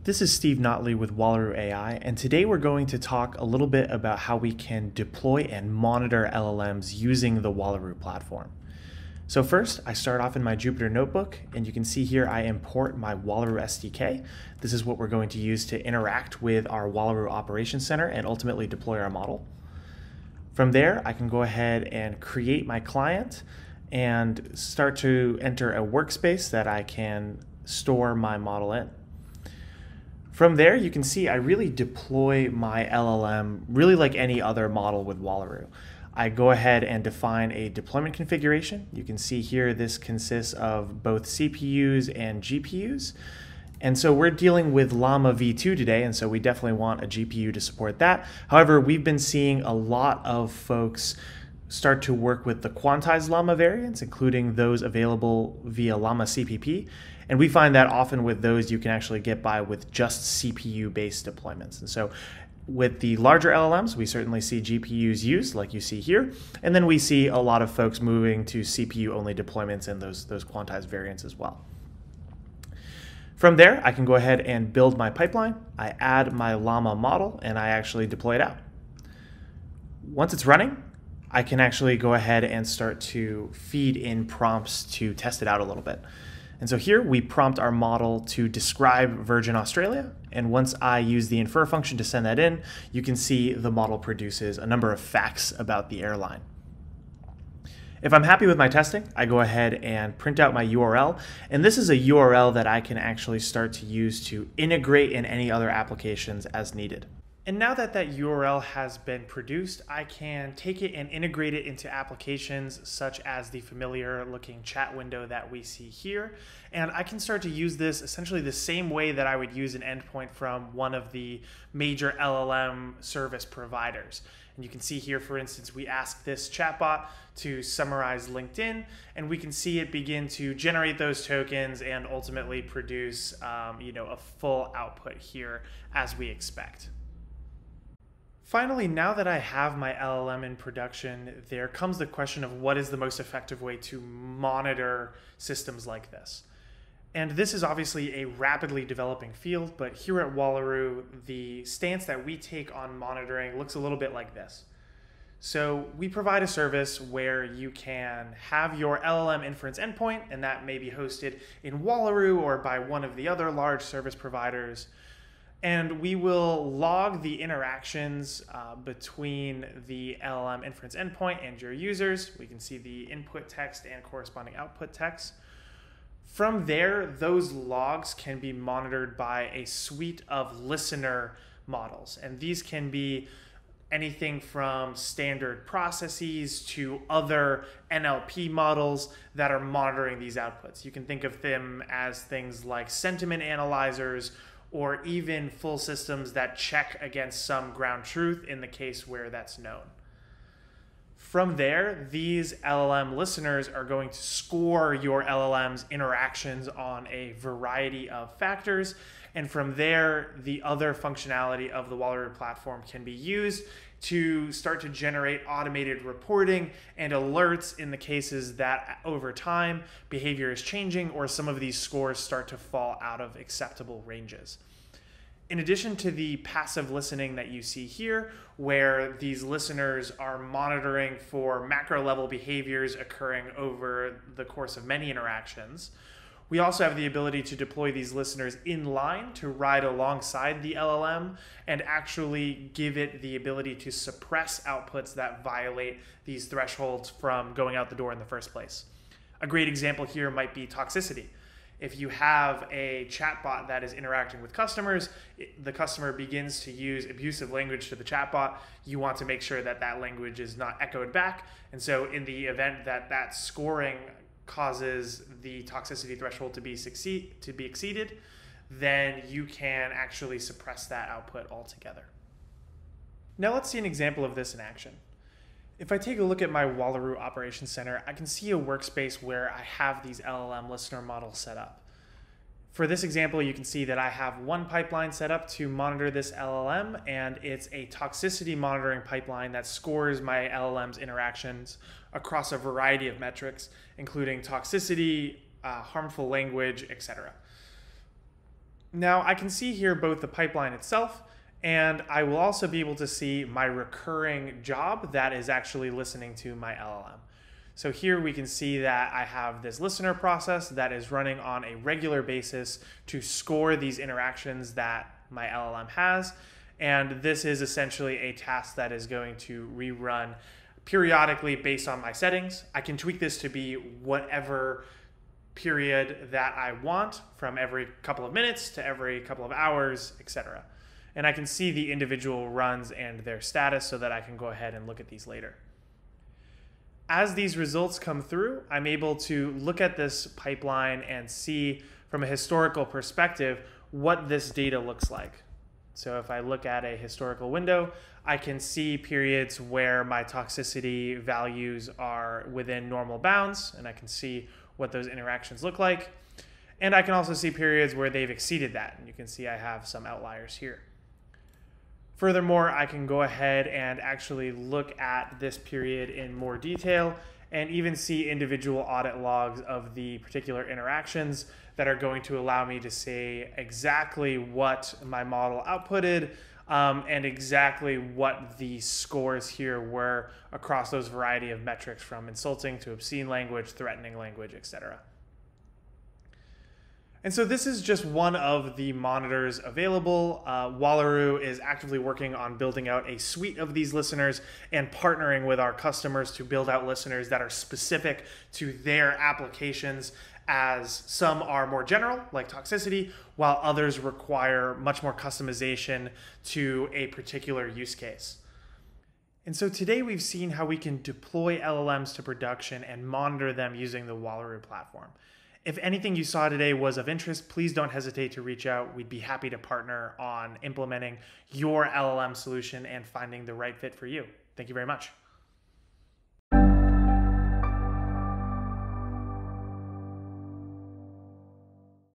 This is Steve Notley with Wallaroo AI, and today we're going to talk a little bit about how we can deploy and monitor LLMs using the Wallaroo platform. So first, I start off in my Jupyter notebook, and you can see here I import my Wallaroo SDK. This is what we're going to use to interact with our Wallaroo Operations Center and ultimately deploy our model. From there, I can go ahead and create my client and start to enter a workspace that I can store my model in. From there, you can see I really deploy my LLM really like any other model with Wallaroo. I go ahead and define a deployment configuration. You can see here this consists of both CPUs and GPUs. And so we're dealing with Llama v2 today, and so we definitely want a GPU to support that. However, we've been seeing a lot of folks start to work with the quantized Llama variants, including those available via Llama CPP. And we find that often with those, you can actually get by with just CPU-based deployments. And so with the larger LLMs, we certainly see GPUs used, like you see here. And then we see a lot of folks moving to CPU-only deployments and those quantized variants as well. From there, I can go ahead and build my pipeline. I add my Llama model, and I actually deploy it out. Once it's running, I can actually go ahead and start to feed in prompts to test it out a little bit. And so here we prompt our model to describe Virgin Australia. And once I use the infer function to send that in, you can see the model produces a number of facts about the airline. If I'm happy with my testing, I go ahead and print out my URL. And this is a URL that I can actually start to use to integrate in any other applications as needed. And now that that URL has been produced, I can take it and integrate it into applications such as the familiar looking chat window that we see here. And I can start to use this essentially the same way that I would use an endpoint from one of the major LLM service providers. And you can see here, for instance, we ask this chatbot to summarize LinkedIn, and we can see it begin to generate those tokens and ultimately produce a full output here as we expect. Finally, now that I have my LLM in production, there comes the question of what is the most effective way to monitor systems like this. And this is obviously a rapidly developing field, but here at Wallaroo, the stance that we take on monitoring looks a little bit like this. So we provide a service where you can have your LLM inference endpoint, and that may be hosted in Wallaroo or by one of the other large service providers. And we will log the interactions between the LLM inference endpoint and your users. We can see the input text and corresponding output text. From there, those logs can be monitored by a suite of listener models. And these can be anything from standard processes to other NLP models that are monitoring these outputs. You can think of them as things like sentiment analyzers, or even full systems that check against some ground truth in the case where that's known. From there, these LLM listeners are going to score your LLM's interactions on a variety of factors. And from there, the other functionality of the Wallaroo platform can be used to start to generate automated reporting and alerts in the cases that over time behavior is changing or some of these scores start to fall out of acceptable ranges. In addition to the passive listening that you see here, where these listeners are monitoring for macro level behaviors occurring over the course of many interactions, we also have the ability to deploy these listeners in line to ride alongside the LLM and actually give it the ability to suppress outputs that violate these thresholds from going out the door in the first place. A great example here might be Toxicity. If you have a chatbot that is interacting with customers, the customer begins to use abusive language to the chatbot, you want to make sure that that language is not echoed back. And so in the event that that scoring causes the toxicity threshold to be exceeded, then you can actually suppress that output altogether. Now let's see an example of this in action. If I take a look at my Wallaroo Operations Center, I can see a workspace where I have these LLM listener models set up. For this example, you can see that I have one pipeline set up to monitor this LLM, and it's a toxicity monitoring pipeline that scores my LLM's interactions across a variety of metrics, including toxicity, harmful language, etc. Now I can see here both the pipeline itself, and I will also be able to see my recurring job that is actually listening to my LLM. So here we can see that I have this listener process that is running on a regular basis to score these interactions that my LLM has. And this is essentially a task that is going to rerun periodically based on my settings. I can tweak this to be whatever period that I want, from every couple of minutes to every couple of hours, etc. And I can see the individual runs and their status so that I can go ahead and look at these later. As these results come through, I'm able to look at this pipeline and see from a historical perspective what this data looks like. So if I look at a historical window, I can see periods where my toxicity values are within normal bounds, and I can see what those interactions look like. And I can also see periods where they've exceeded that, and you can see I have some outliers here. Furthermore, I can go ahead and actually look at this period in more detail and even see individual audit logs of the particular interactions that are going to allow me to say exactly what my model outputted and exactly what the scores here were across those variety of metrics, from insulting to obscene language, threatening language, etc. And so this is just one of the monitors available. Wallaroo is actively working on building out a suite of these listeners and partnering with our customers to build out listeners that are specific to their applications, as some are more general, like toxicity, while others require much more customization to a particular use case. And so today we've seen how we can deploy LLMs to production and monitor them using the Wallaroo platform. If anything you saw today was of interest, please don't hesitate to reach out. We'd be happy to partner on implementing your LLM solution and finding the right fit for you. Thank you very much.